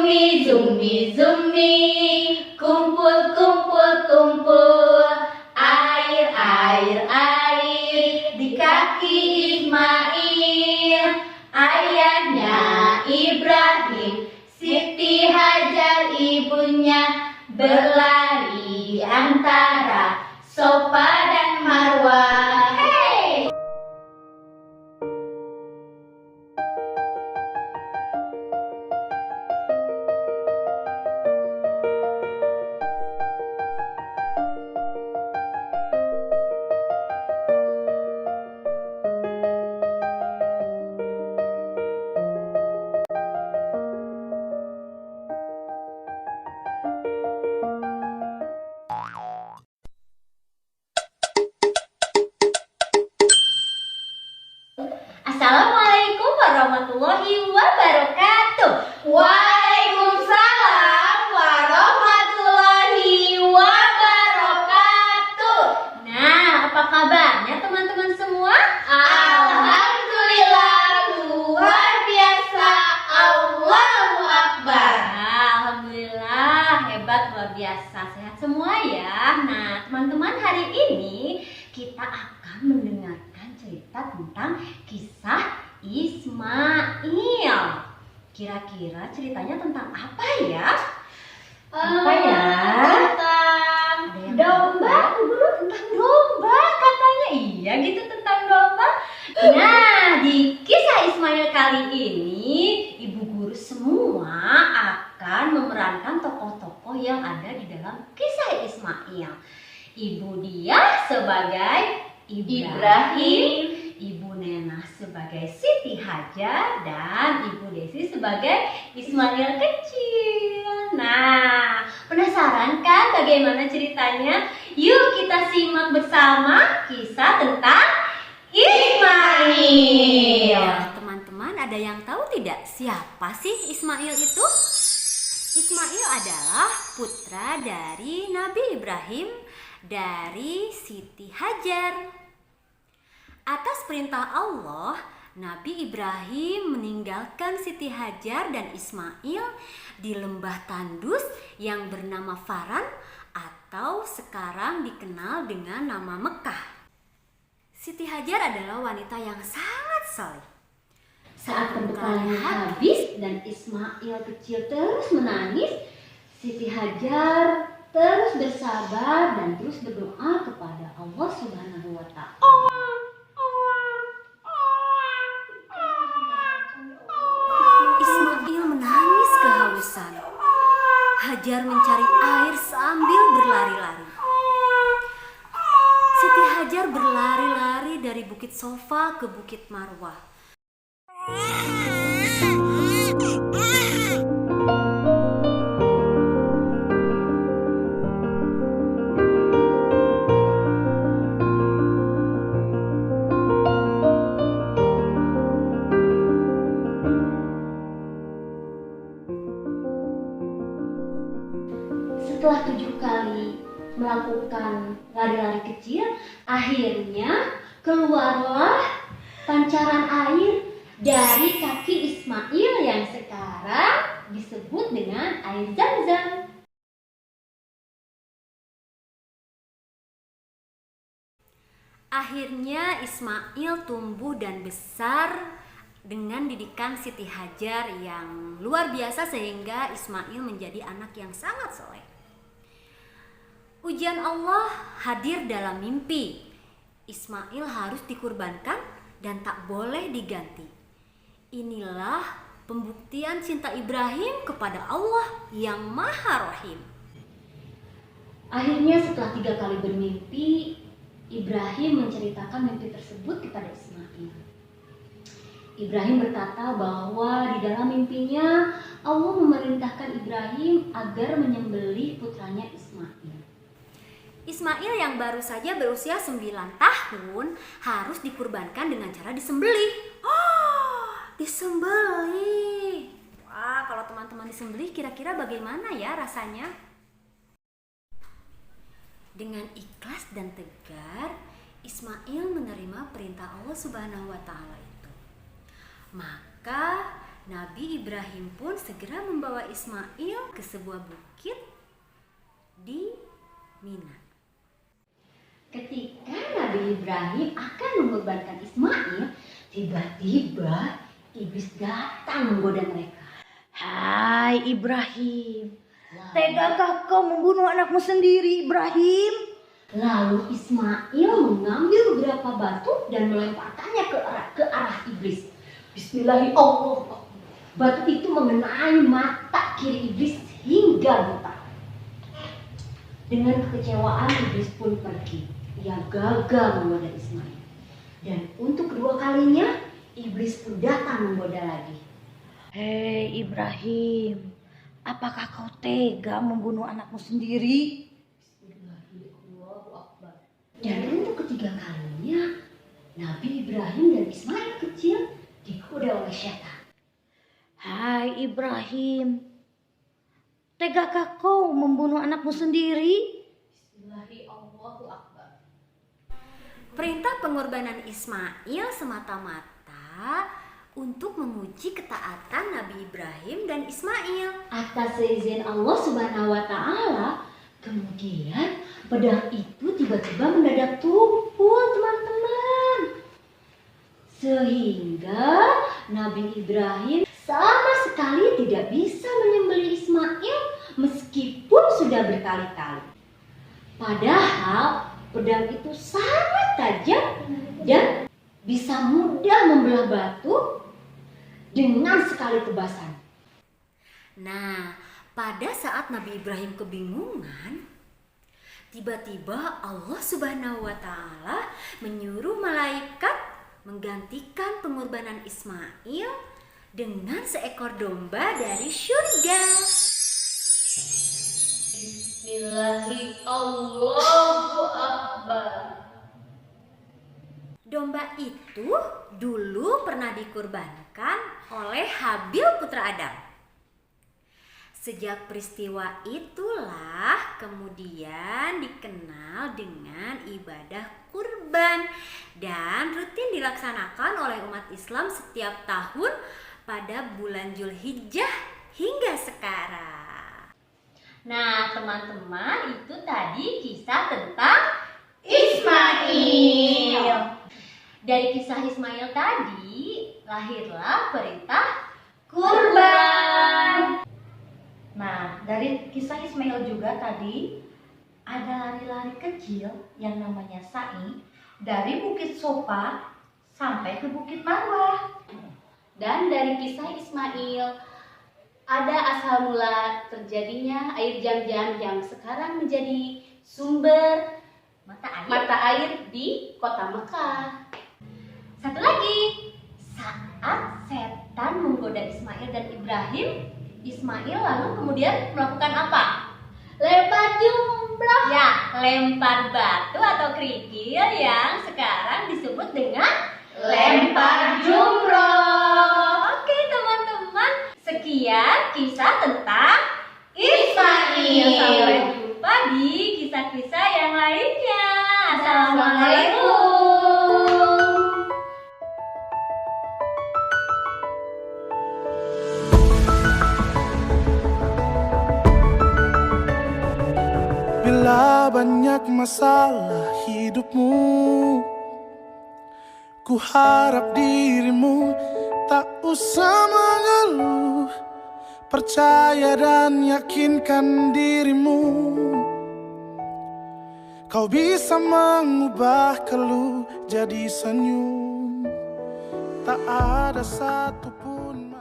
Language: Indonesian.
Zumi, zumi, zumi, kumpul, kumpul, kumpul. Air, air, air di kaki Ismail. Ayahnya Ibrahim, Siti Hajar ibunya, berlari antara Sofa dan Marwa. Hey! Assalamualaikum warahmatullahi wabarakatuh. Waalaikumsalam warahmatullahi wabarakatuh. Nah, apa kabarnya teman-teman semua? Alhamdulillah, luar biasa. Allahu Akbar. Alhamdulillah, hebat, luar biasa. Sehat semua ya. Nah, teman-teman, hari ini kita akan mendengarkan cerita tentang kisah Ismail. Kira-kira ceritanya tentang apa ya? Apa ya? Tentang domba. Tentang domba katanya. Iya gitu, tentang domba. Nah, di kisah Ismail kali ini ibu guru semua akan memerankan tokoh-tokoh yang ada di dalam kisah Ismail. Ibu dia sebagai Ibrahim, Ibu Nena sebagai Siti Hajar, dan Ibu Desi sebagai Ismail kecil. Nah, penasaran kan bagaimana ceritanya? Yuk kita simak bersama kisah tentang Ismail. Teman-teman, ada yang tahu tidak siapa sih Ismail itu? Ismail adalah putra dari Nabi Ibrahim dari Siti Hajar. Atas perintah Allah, Nabi Ibrahim meninggalkan Siti Hajar dan Ismail di lembah tandus yang bernama Faran atau sekarang dikenal dengan nama Mekah. Siti Hajar adalah wanita yang sangat saleh. Saat pembekalnya habis dan Ismail kecil terus menangis, Siti Hajar terus bersabar dan terus berdoa kepada Allah Subhanahu wa Ta'ala. Ismail menangis kehausan. Hajar mencari air sambil berlari-lari. Siti Hajar berlari-lari dari Bukit Sofa ke Bukit Marwah. Setelah 7 kali melakukan lari-lari kecil, akhirnya keluarlah pancaran air dari kaki Ismail yang sekarang disebut dengan air Zam-Zam. Akhirnya Ismail tumbuh dan besar dengan didikan Siti Hajar yang luar biasa sehingga Ismail menjadi anak yang sangat soleh. Ujian Allah hadir dalam mimpi. Ismail harus dikurbankan dan tak boleh diganti. Inilah pembuktian cinta Ibrahim kepada Allah yang Maha Rahim. Akhirnya setelah 3 kali bermimpi, Ibrahim menceritakan mimpi tersebut kepada Ismail. Ibrahim berkata bahwa di dalam mimpinya Allah memerintahkan Ibrahim agar menyembelih putranya Ismail. Ismail yang baru saja berusia 9 tahun harus dikurbankan dengan cara disembelih. Disembelih. Wah, kalau teman-teman disembelih kira-kira bagaimana ya rasanya? Dengan ikhlas dan tegar, Ismail menerima perintah Allah Subhanahu wa Ta'ala itu. Maka Nabi Ibrahim pun segera membawa Ismail ke sebuah bukit di Mina. Ketika Nabi Ibrahim akan mengorbankan Ismail, tiba-tiba iblis datang menggoda mereka. Hai Ibrahim, tegakah kau membunuh anakmu sendiri, Ibrahim? Lalu Ismail mengambil beberapa batu dan melemparkannya ke arah iblis. Bismillahirrahmanirrahim. Batu itu mengenai mata kiri iblis hingga buta. Dengan kekecewaan iblis pun pergi. Ia gagal menggoda Ismail. Dan untuk kedua kalinya iblis pun datang menggoda lagi. Hei Ibrahim, apakah kau tega membunuh anakmu sendiri? Dan untuk ketiga kalinya Nabi Ibrahim dan Ismail kecil digoda oleh setan. Hai Ibrahim, tegakah kau membunuh anakmu sendiri? Perintah pengorbanan Ismail semata-mata untuk menguji ketaatan Nabi Ibrahim dan Ismail. Atas seizin Allah Subhanahu wa Ta'ala, kemudian pedang itu tiba-tiba mendadak tumpul, teman-teman. Sehingga Nabi Ibrahim sama sekali tidak bisa menyembelih Ismail meskipun sudah berkali-kali. Padahal pedang itu sangat tajam dan bisa mudah membelah batu dengan sekali tebasan. Nah, pada saat Nabi Ibrahim kebingungan, tiba-tiba Allah Subhanahu wa Ta'ala menyuruh malaikat menggantikan pengorbanan Ismail dengan seekor domba dari surga. Bismillahirrahmanirrahim. Domba itu dulu pernah dikurbankan oleh Habil putra Adam. Sejak peristiwa itulah kemudian dikenal dengan ibadah kurban dan rutin dilaksanakan oleh umat Islam setiap tahun pada bulan Zulhijjah hingga sekarang. Nah, teman-teman, itu tadi kisah tentang Ismail. Dari kisah Ismail tadi lahirlah perintah kurban. Nah, dari kisah Ismail juga tadi ada lari-lari kecil yang namanya sa'i dari Bukit Sofa sampai ke Bukit Marwah. Dan dari kisah Ismail ada asal mula terjadinya air Jam-Jam yang sekarang menjadi sumber mata air di kota Mekah. Satu lagi, saat setan menggoda Ismail dan Ibrahim, Ismail lalu kemudian melakukan apa? Lempar jumroh. Ya, lempar batu atau kerikil yang sekarang disebut dengan lempar jumroh. Oke teman-teman, sekian kisah tentang Ismail. Sampai jumpa di kisah-kisah yang lainnya. Assalamualaikum. Bila banyak masalah hidupmu, ku harap dirimu tak usah mengeluh. Percaya dan yakinkan dirimu, kau bisa mengubah keluh jadi senyum. Tak ada satupun